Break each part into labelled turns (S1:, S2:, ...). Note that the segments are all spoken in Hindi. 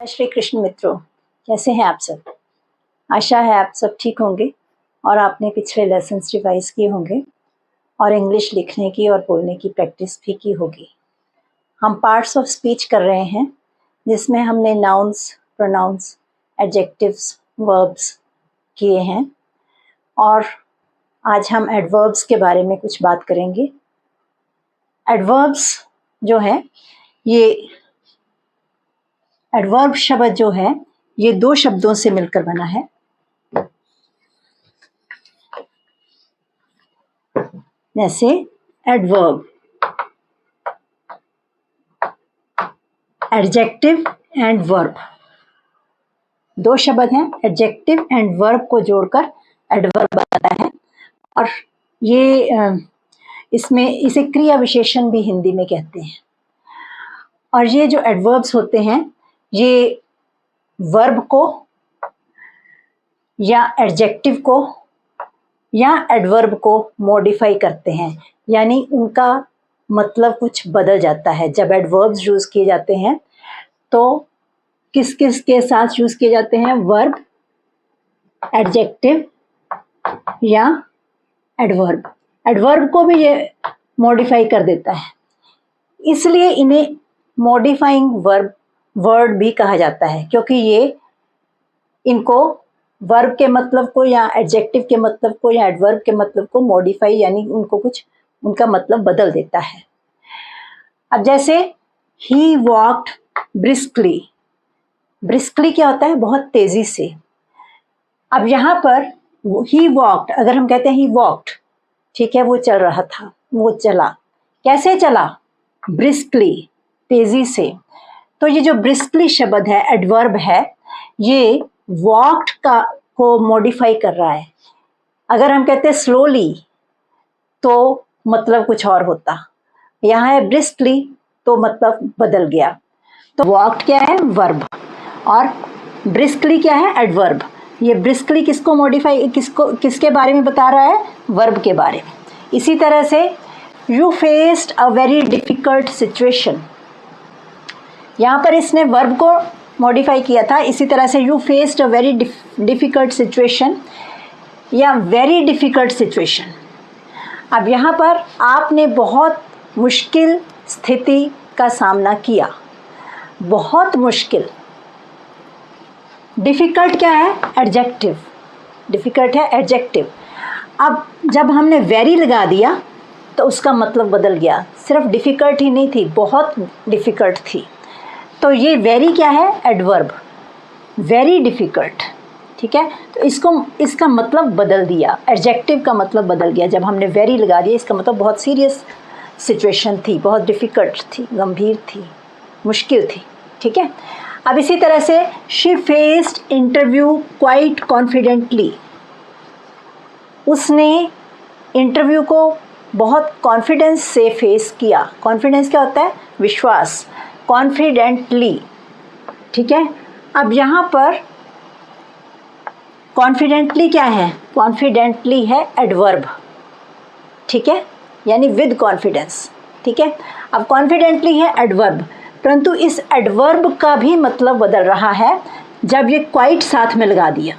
S1: श्री कृष्ण मित्रों, कैसे हैं आप सब। आशा है आप सब ठीक होंगे और आपने पिछले लेसन्स रिवाइज किए होंगे और इंग्लिश लिखने की और बोलने की प्रैक्टिस भी की होगी। हम पार्ट्स ऑफ स्पीच कर रहे हैं जिसमें हमने नाउन्स, प्रोनाउंस, एडजेक्टिव्स, वर्ब्स किए हैं और आज हम एडवर्ब्स के बारे में कुछ बात करेंगे। एडवर्ब्स जो है, ये एडवर्ब शब्द जो है ये दो शब्दों से मिलकर बना है। जैसे एडवर्ब, एडजेक्टिव एंड वर्ब, दो शब्द हैं। एडजेक्टिव एंड वर्ब को जोड़कर एडवर्ब बनता है और ये इसमें इसे क्रिया विशेषण भी हिंदी में कहते हैं। और ये जो एडवर्ब्स होते हैं ये वर्ब को या एडजेक्टिव को या एडवर्ब को मॉडिफाई करते हैं, यानी उनका मतलब कुछ बदल जाता है। जब एडवर्ब्स यूज किए जाते हैं तो किस किस के साथ यूज किए जाते हैं? वर्ब, एडजेक्टिव या एडवर्ब। एडवर्ब को भी ये मॉडिफाई कर देता है, इसलिए इन्हें मॉडिफाइंग वर्ड भी कहा जाता है, क्योंकि ये इनको वर्ब के मतलब को या एडजेक्टिव के मतलब को या एडवर्ब के मतलब को मॉडिफाई यानी उनको कुछ उनका मतलब बदल देता है। अब जैसे ही वॉक्ड ब्रिस्कली, ब्रिस्कली क्या होता है? बहुत तेजी से। अब यहाँ पर ही वॉक्ड, अगर हम कहते हैं ही वॉक्ड, ठीक है, वो चल रहा था, वो चला। कैसे चला? ब्रिस्कली, तेजी से। तो ये जो ब्रिस्कली शब्द है, एडवर्ब है, ये वॉक्ड को मॉडिफाई कर रहा है। अगर हम कहते हैं स्लोली तो मतलब कुछ और होता, यहाँ है ब्रिस्कली तो मतलब बदल गया। तो वॉक्ड क्या है? वर्ब, और ब्रिस्कली क्या है? एडवर्ब। ये ब्रिस्कली किसको मॉडिफाई, किसके बारे में बता रहा है? वर्ब के बारे में। इसी तरह से you faced a very difficult situation, यहाँ पर इसने वर्ब को मॉडिफाई किया था। इसी तरह से you faced a very difficult situation या वेरी डिफिकल्ट सिचुएशन। अब यहाँ पर आपने बहुत मुश्किल स्थिति का सामना किया, बहुत मुश्किल। डिफिकल्ट क्या है? एडजेक्टिव, डिफिकल्ट है एडजेक्टिव। अब जब हमने वेरी लगा दिया तो उसका मतलब बदल गया, सिर्फ डिफिकल्ट ही नहीं थी, बहुत डिफिकल्ट थी। तो ये वेरी क्या है? एडवर्ब, वेरी डिफिकल्ट, ठीक है। तो इसका मतलब बदल दिया, एडजेक्टिव का मतलब बदल गया जब हमने वेरी लगा दिया। इसका मतलब बहुत सीरियस सिचुएशन थी, बहुत डिफिकल्ट थी, गंभीर थी, मुश्किल थी, ठीक है। अब इसी तरह से she faced interview quite confidently, उसने इंटरव्यू को बहुत कॉन्फिडेंस से फेस किया। कॉन्फिडेंस क्या होता है? विश्वास, कॉन्फिडेंटली, ठीक है। अब यहाँ पर कॉन्फिडेंटली क्या है? कॉन्फिडेंटली है एडवर्ब, ठीक है, यानी विद कॉन्फिडेंस, ठीक है। अब कॉन्फिडेंटली है एडवर्ब, परंतु इस एडवर्ब का भी मतलब बदल रहा है जब ये क्वाइट साथ में लगा दिया,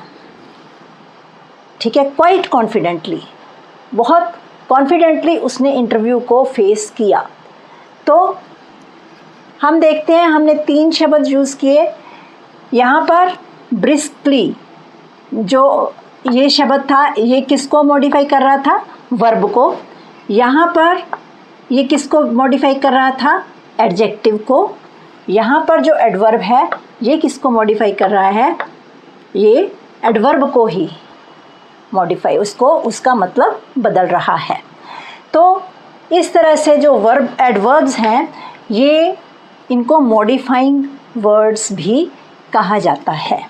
S1: ठीक है। क्वाइट कॉन्फिडेंटली, बहुत कॉन्फिडेंटली उसने इंटरव्यू को फेस किया। तो हम देखते हैं, हमने 3 शब्द यूज़ किए यहाँ पर। ब्रिस्कली जो ये शब्द था, ये किसको मॉडिफाई कर रहा था? वर्ब को। यहाँ पर ये किसको मॉडिफाई कर रहा था? एडजेक्टिव को। यहाँ पर जो एडवर्ब है ये किसको मॉडिफाई कर रहा है? ये एडवर्ब को ही मॉडिफाई, उसका मतलब बदल रहा है। तो इस तरह से जो वर्ब एडवर्ब्स हैं ये इनको मॉडिफाइंग वर्ड्स भी कहा जाता है।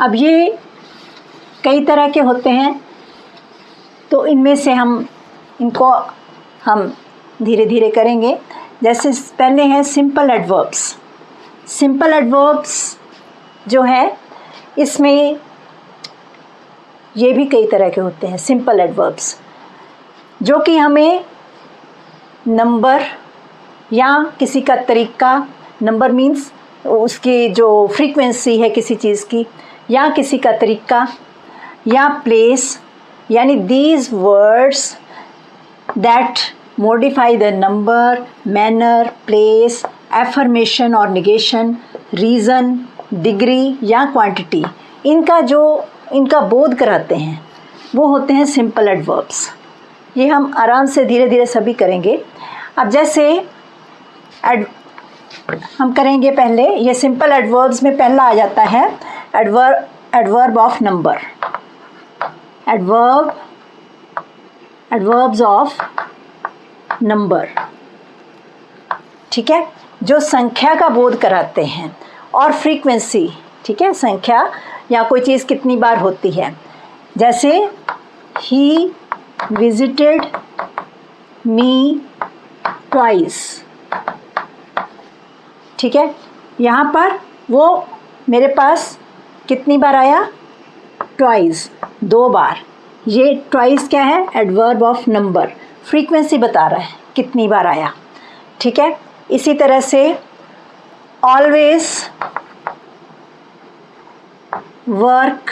S1: अब ये कई तरह के होते हैं, तो इनमें से इनको हम धीरे धीरे करेंगे। जैसे पहले हैं सिंपल एडवर्ब्स। सिंपल एडवर्ब्स जो है इसमें ये भी कई तरह के होते हैं। सिंपल एडवर्ब्स जो कि हमें नंबर या किसी का तरीका, नंबर मीन्स उसकी जो फ्रीक्वेंसी है किसी चीज़ की, या किसी का तरीका, या प्लेस, यानी these words that modify the number, manner, place, affirmation और निगेशन, रीज़न, डिग्री या क्वांटिटी, इनका बोध कराते हैं वो होते हैं सिंपल एडवर्ब्स। ये हम आराम से धीरे धीरे सभी करेंगे। अब जैसे हम करेंगे पहले, ये सिंपल एडवर्ब्स में पहला आ जाता है adverb of number, adverbs of number, ठीक है, जो संख्या का बोध कराते हैं, और फ्रीक्वेंसी, ठीक है, संख्या या कोई चीज़ कितनी बार होती है। जैसे ही विजिटेड मी ट्वाइस, ठीक है, यहाँ पर वो मेरे पास कितनी बार आया, ट्वाइस, 2 बार। ये ट्वाइस क्या है, एडवर्ब ऑफ नंबर, फ्रीक्वेंसी बता रहा है कितनी बार आया, ठीक है। इसी तरह से ऑलवेज वर्क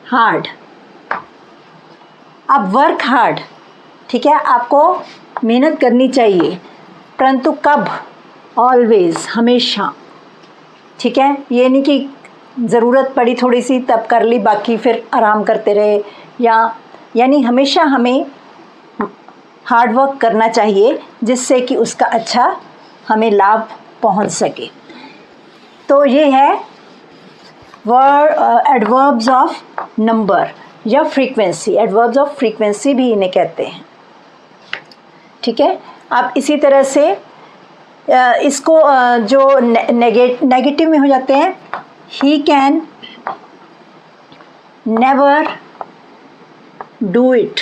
S1: हार्ड, अब वर्क हार्ड, ठीक है, आपको मेहनत करनी चाहिए, परंतु कब, ऑलवेज, हमेशा, ठीक है। ये नहीं कि ज़रूरत पड़ी थोड़ी सी तब कर ली, बाकी फिर आराम करते रहे, यानी हमेशा हमें हार्ड वर्क करना चाहिए जिससे कि उसका अच्छा हमें लाभ पहुंच सके। तो ये है एडवर्ब्स ऑफ नंबर या फ्रीक्वेंसी, एडवर्ब्स ऑफ फ्रीक्वेंसी भी इन्हें कहते हैं, ठीक है। अब इसी तरह से इसको जो नेगेटिव में हो जाते हैं, he can never do it,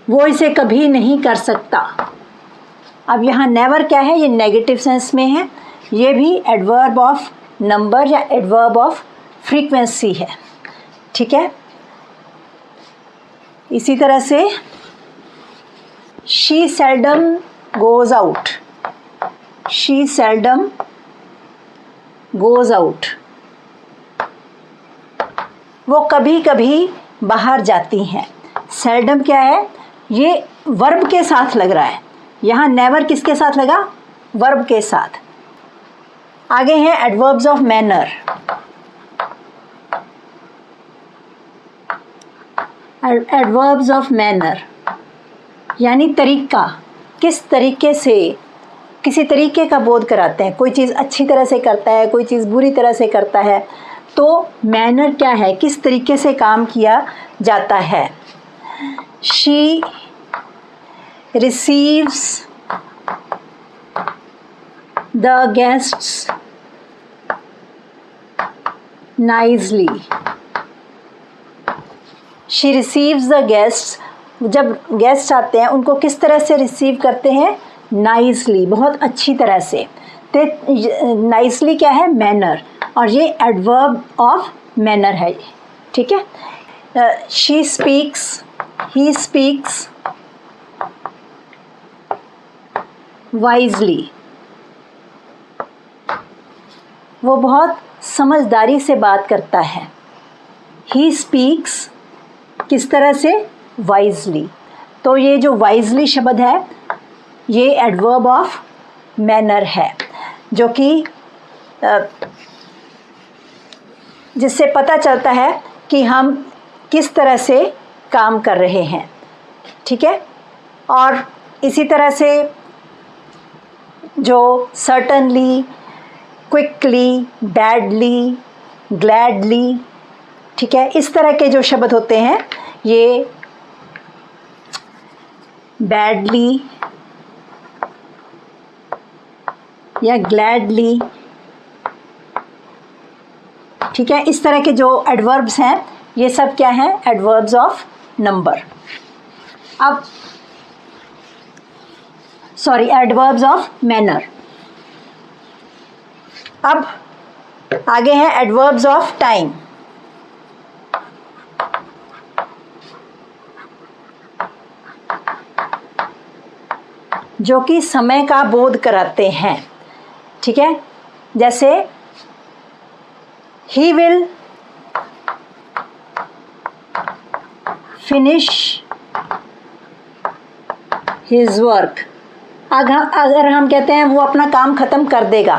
S1: वो इसे कभी नहीं कर सकता। अब यहाँ नेवर क्या है, ये नेगेटिव सेंस में है, ये भी एडवर्ब ऑफ नंबर या एडवर्ब ऑफ फ्रीक्वेंसी है, ठीक है। इसी तरह से she seldom goes out, she seldom goes out, वो कभी कभी बाहर जाती हैं। सेल्डम क्या है, ये वर्ब के साथ लग रहा है, यहाँ नेवर किसके साथ लगा, वर्ब के साथ। आगे हैं adverbs of manner, adverbs of manner यानी तरीका, किस तरीके से, किसी तरीके का बोध कराते हैं, कोई चीज़ अच्छी तरह से करता है, कोई चीज़ बुरी तरह से करता है, तो मैनर क्या है, किस तरीके से काम किया जाता है। She receives the guests nicely, she receives the guests, जब गेस्ट आते हैं उनको किस तरह से रिसीव करते हैं, नाइसली, बहुत अच्छी तरह से। तो नाइसली क्या है, मैनर, और ये एडवर्ब ऑफ मैनर है, ठीक है। She speaks, he speaks wisely, वो बहुत समझदारी से बात करता है। ही स्पीक्स किस तरह से, वाइजली, तो ये जो वाइजली शब्द है ये एडवर्ब ऑफ मैनर है, जो कि जिससे पता चलता है कि हम किस तरह से काम कर रहे हैं, ठीक है। और इसी तरह से जो सर्टनली, क्विकली, बैडली, ग्लैडली, ठीक है, इस तरह के जो शब्द होते हैं ये बैडली या ग्लैडली, ठीक है, इस तरह के जो एडवर्ब्स हैं ये सब क्या हैं, एडवर्ब्स ऑफ नंबर। अब सॉरी, एडवर्ब्स ऑफ मैनर। अब आगे हैं एडवर्ब्स ऑफ टाइम। जो कि समय का बोध कराते हैं, ठीक है। जैसे ही विल फिनिश हिज वर्क, अगर हम कहते हैं वो अपना काम ख़त्म कर देगा,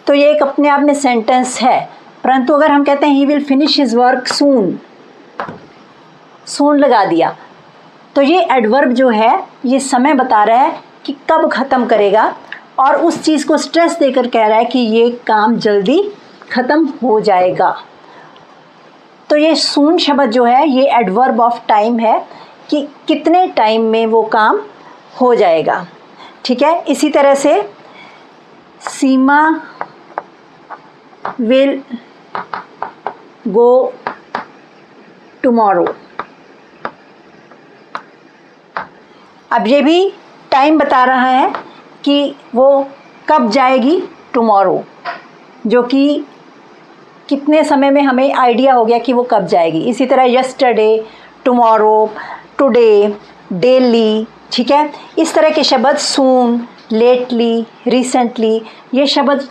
S1: तो ये एक अपने आप में सेंटेंस है। परंतु अगर हम कहते हैं he will finish his work soon, soon लगा दिया, तो ये एडवर्ब जो है ये समय बता रहा है कि कब ख़त्म करेगा, और उस चीज़ को स्ट्रेस देकर कह रहा है कि ये काम जल्दी ख़त्म हो जाएगा। तो ये सून शब्द जो है ये एडवर्ब ऑफ टाइम है कि कितने टाइम में वो काम हो जाएगा, ठीक है। इसी तरह से सीमा विल गो टुमारो, अब ये भी टाइम बता रहा है कि वो कब जाएगी, टुमारो, जो कि कितने समय में हमें आइडिया हो गया कि वो कब जाएगी। इसी तरह यस्टरडे, टुमारो, टुडे, डेली, ठीक है। इस तरह के शब्द सून, लेटली, रिसेंटली, ये शब्द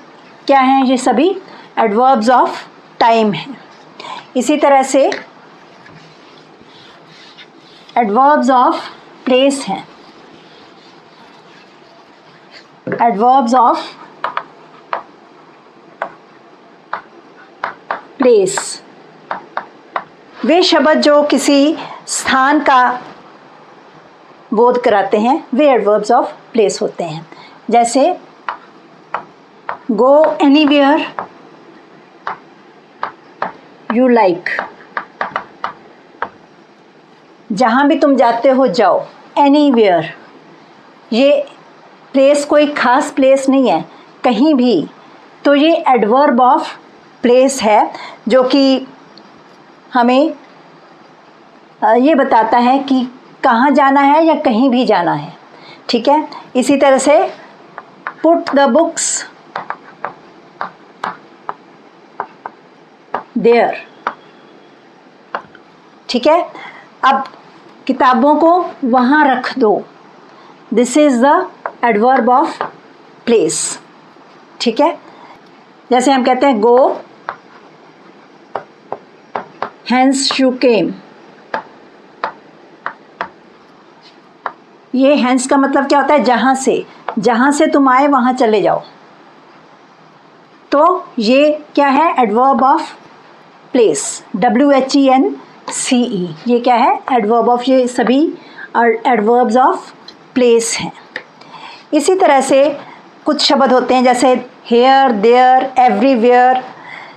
S1: क्या हैं, ये सभी एडवर्ब्स ऑफ टाइम हैं। इसी तरह से एडवर्ब्स ऑफ प्लेस हैं, एडवर्ब्स ऑफ प्लेस, वे शब्द जो किसी स्थान का बोध कराते हैं, वे एडवर्ब्स ऑफ प्लेस होते हैं। जैसे गो एनीवेयर यू लाइक, जहाँ भी तुम जाते हो जाओ, एनीवेयर, ये प्लेस कोई ख़ास प्लेस नहीं है, कहीं भी, तो ये एडवर्ब ऑफ प्लेस है जो कि हमें ये बताता है कि कहाँ जाना है या कहीं भी जाना है, ठीक है। इसी तरह से पुट द बुक्स देयर, ठीक है। अब किताबों को वहाँ रख दो, this is the adverb of place, ठीक है। जैसे हम कहते हैं गो हैंस यू केम, ये हैंस का मतलब क्या होता है, जहाँ से तुम आए वहाँ चले जाओ, तो ये क्या है, एडवर्ब ऑफ प्लेस, WHENCE, ये क्या है, एडवर्ब ऑफ, ये सभी एडवर्ब्स ऑफ प्लेस हैं। इसी तरह से कुछ शब्द होते हैं जैसे हेयर, देयर, एवरीवेयर,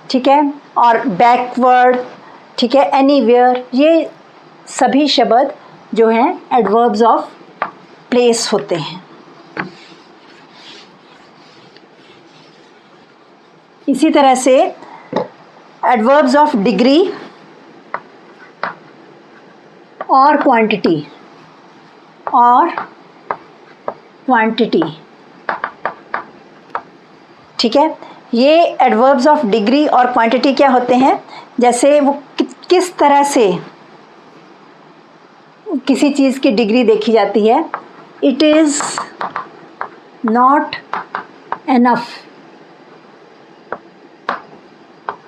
S1: ठीक है, और बैकवर्ड, ठीक है, एनीवेयर, ये सभी शब्द जो हैं एडवर्ब्स ऑफ प्लेस होते हैं। इसी तरह से एडवर्ब्स ऑफ डिग्री और क्वांटिटी, ठीक है, ये एडवर्ब्स ऑफ डिग्री और क्वांटिटी क्या होते हैं, जैसे वो किस तरह से किसी चीज़ की डिग्री देखी जाती है। It is not enough,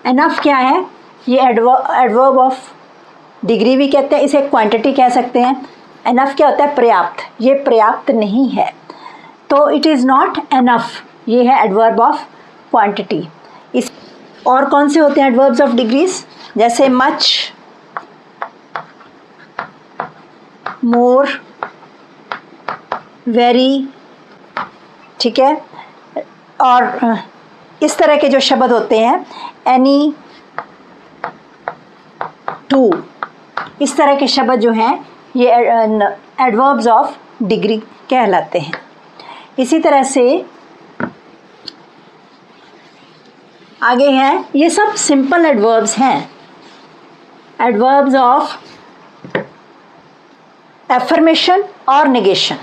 S1: enough क्या है, ये एडवर्ब ऑफ डिग्री भी कहते हैं, इसे क्वांटिटी कह सकते हैं। एनफ क्या होता है, पर्याप्त, ये पर्याप्त नहीं है, तो इट इज़ नॉट एनफ, ये है एडवर्ब ऑफ क्वांटिटी। इस और कौन से होते हैं एडवर्ब्स ऑफ डिग्रीज, जैसे मच, मोर, वेरी, ठीक है, और इस तरह के जो शब्द होते हैं, एनी, टू, इस तरह के शब्द जो हैं ये एडवर्ब्स ऑफ डिग्री कहलाते हैं। इसी तरह से आगे हैं, ये सब सिंपल एडवर्ब्स हैं, एडवर्ब्स ऑफ एफर्मेशन और नेगेशन,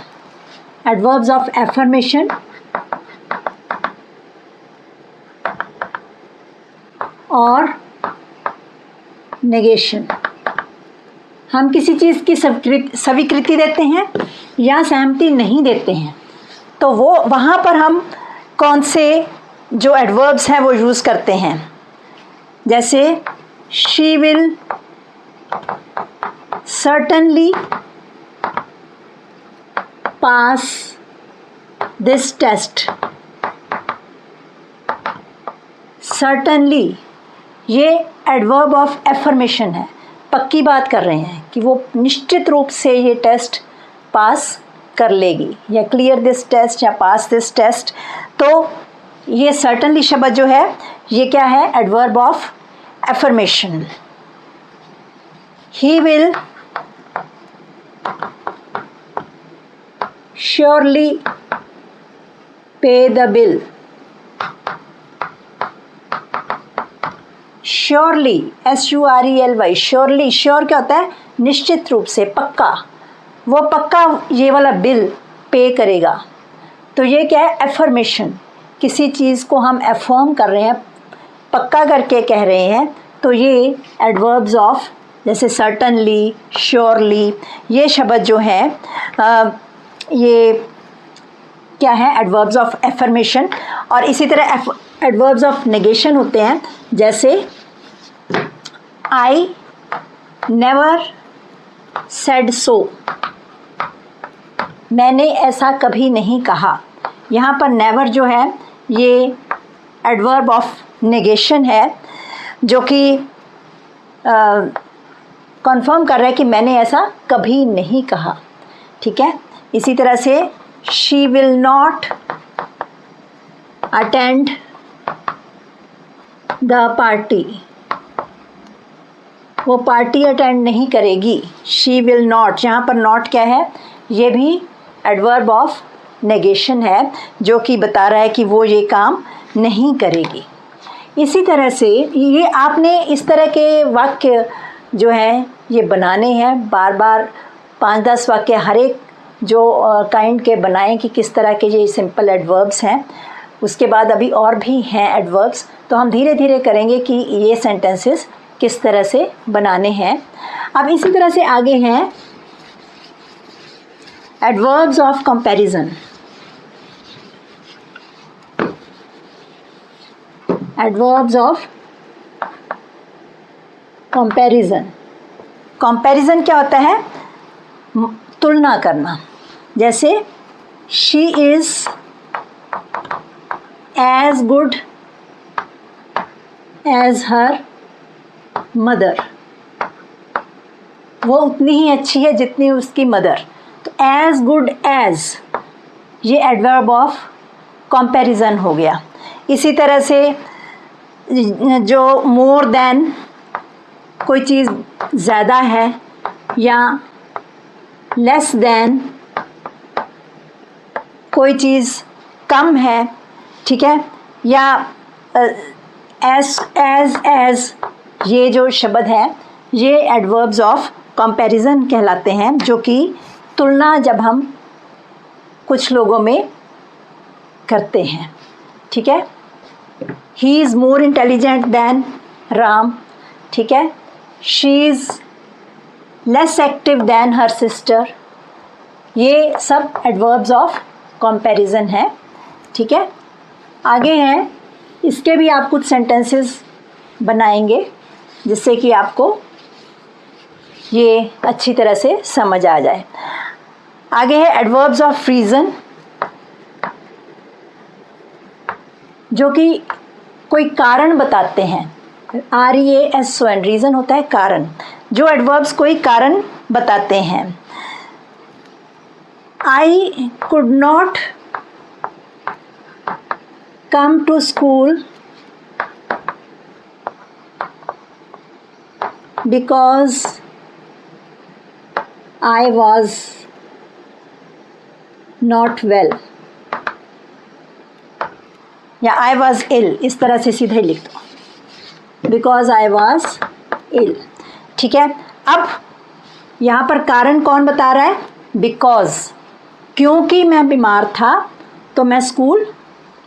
S1: एडवर्ब्स ऑफ एफर्मेशन और नेगेशन। हम किसी चीज़ की स्वीकृति देते हैं या सहमति नहीं देते हैं, तो वो वहाँ पर हम कौन से जो एडवर्ब्स हैं वो यूज़ करते हैं, जैसे she will certainly pass this test. Certainly ये एडवर्ब ऑफ एफर्मेशन है, पक्की बात कर रहे हैं कि वो निश्चित रूप से ये टेस्ट पास कर लेगी, या क्लियर दिस टेस्ट या पास दिस टेस्ट। तो ये सर्टनली शब्द जो है ये क्या है, adverb of affirmation. He will surely pay the bill. Surely, SURELY, surely, sure क्या होता है, निश्चित रूप से, पक्का, वो पक्का ये वाला बिल पे करेगा। तो ये क्या है, एफर्मेशन, किसी चीज़ को हम एफर्म कर रहे हैं, पक्का करके कह रहे हैं। तो ये एडवर्ब्स ऑफ जैसे सर्टनली, श्योरली, ये शब्द जो हैं ये क्या है, एडवर्ब्स ऑफ एफर्मेशन। और इसी तरह एडवर्ब्स ऑफ नेगेशन होते हैं, जैसे आई नेवर सेड सो, मैंने ऐसा कभी नहीं कहा। यहाँ पर नेवर जो है ये एडवर्ब ऑफ नेगेशन है, जो कि कंफर्म कर रहा है कि मैंने ऐसा कभी नहीं कहा। ठीक है, इसी तरह से she will not attend the party, वो पार्टी अटेंड नहीं करेगी। शी विल नॉट, यहाँ पर नॉट क्या है, ये भी एडवर्ब ऑफ नेगेशन है, जो कि बता रहा है कि वो ये काम नहीं करेगी। इसी तरह से ये आपने इस तरह के वाक्य जो हैं ये बनाने हैं, बार बार 5-10 वाक्य हर एक जो काइंड के बनाएं कि किस तरह के ये सिंपल एडवर्ब्स हैं। उसके बाद अभी और भी हैं एडवर्ब्स, तो हम धीरे धीरे करेंगे कि ये सेंटेंसेस किस तरह से बनाने हैं। अब इसी तरह से आगे हैं adverbs of comparison. Adverbs of comparison, comparison क्या होता है, तुलना करना। जैसे she is as good as her mother, वो उतनी ही अच्छी है जितनी उसकी मदर। तो एज गुड एज ये एडवर्ब ऑफ कंपैरिजन हो गया। इसी तरह से जो मोर देन, कोई चीज़ ज़्यादा है, या लेस देन, कोई चीज़ कम है, ठीक है, या एज ये जो शब्द हैं ये एडवर्ब्स ऑफ कंपैरिजन कहलाते हैं, जो कि तुलना जब हम कुछ लोगों में करते हैं। ठीक है, he is more intelligent than Ram, ठीक है, she is less active than her sister, ये सब एडवर्ब्स ऑफ कंपैरिजन है। ठीक है, आगे हैं, इसके भी आप कुछ सेंटेंसेस बनाएंगे जिससे कि आपको ये अच्छी तरह से समझ आ जाए। आगे है एडवर्ब्स ऑफ रीज़न, जो कि कोई कारण बताते हैं। REASON, रीज़न होता है कारण, जो एडवर्ब्स कोई कारण बताते हैं। I could not come to school because I was not well, या I was ill, इस तरह से सीधे लिख दो, because I was ill। ठीक है, अब यहाँ पर कारण कौन बता रहा है, because, क्योंकि मैं बीमार था तो मैं स्कूल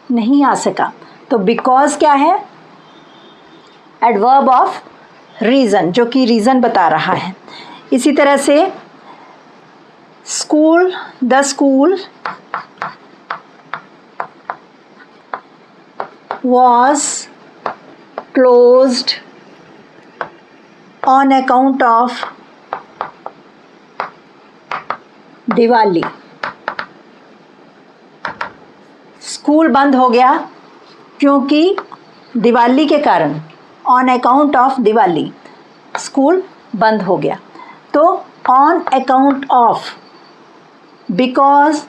S1: नहीं आ सका। तो because क्या है, एडवर्ब ऑफ रीज़न, जो कि रीज़न बता रहा है। इसी तरह से school, the school was closed on account of Diwali. School बंद हो गया क्योंकि दिवाली के कारण, on account of Diwali school बंद हो गया। तो ऑन अकाउंट ऑफ, बिकॉज,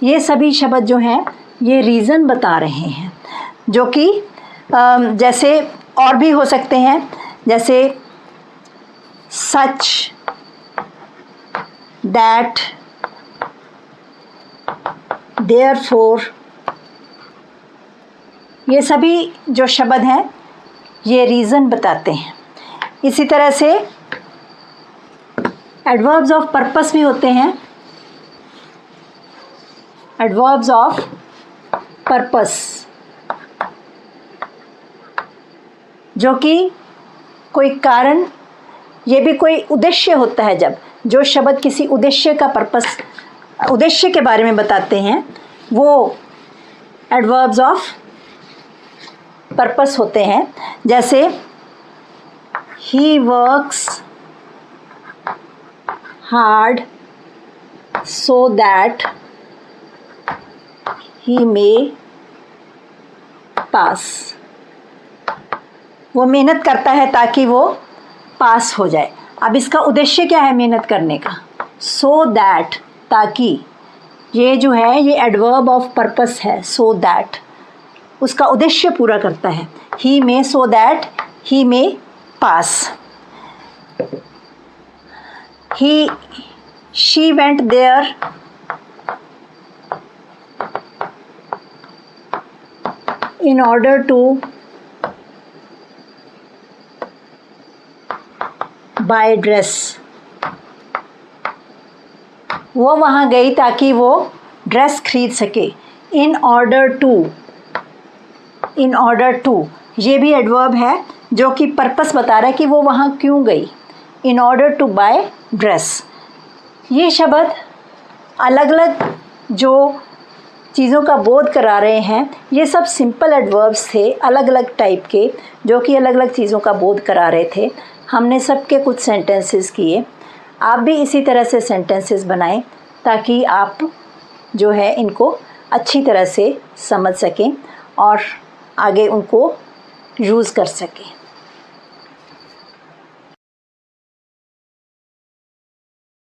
S1: ये सभी शब्द जो हैं ये रीज़न बता रहे हैं, जो कि जैसे और भी हो सकते हैं, जैसे सच, दैट, देयरफॉर, ये सभी जो शब्द हैं ये रीज़न बताते हैं। इसी तरह से एडवर्ब्स ऑफ पर्पस भी होते हैं। एडवर्ब्स ऑफ पर्पस, जो कि कोई कारण, ये भी कोई उद्देश्य होता है। जब जो शब्द किसी उद्देश्य का पर्पस, उद्देश्य के बारे में बताते हैं, वो एडवर्ब्स ऑफ पर्पस होते हैं। जैसे he works hard so that he may pass, वो मेहनत करता है ताकि वो पास हो जाए। अब इसका उद्देश्य क्या है मेहनत करने का? सो दैट, ताकि, ये जो है ये एडवर्ब ऑफ पर्पस है। सो दैट उसका उद्देश्य पूरा करता है। He may, so that he may pass. He, she went there in order to buy dress, वो वहाँ गई ताकि वो ड्रेस खरीद सके। in order to, in order to ये भी एडवर्ब है जो कि पर्पस बता रहा है कि वो वहाँ क्यों गई। in order to buy dress, ये शब्द अलग अलग जो चीज़ों का बोध करा रहे हैं। ये सब सिंपल एडवर्ब्स थे अलग अलग टाइप के, जो कि अलग अलग चीज़ों का बोध करा रहे थे। हमने सबके कुछ सेंटेंसेस किए। आप भी इसी तरह से सेंटेंसेस बनाएं ताकि आप जो है इनको अच्छी तरह से समझ सकें और आगे उनको यूज़ कर सकें।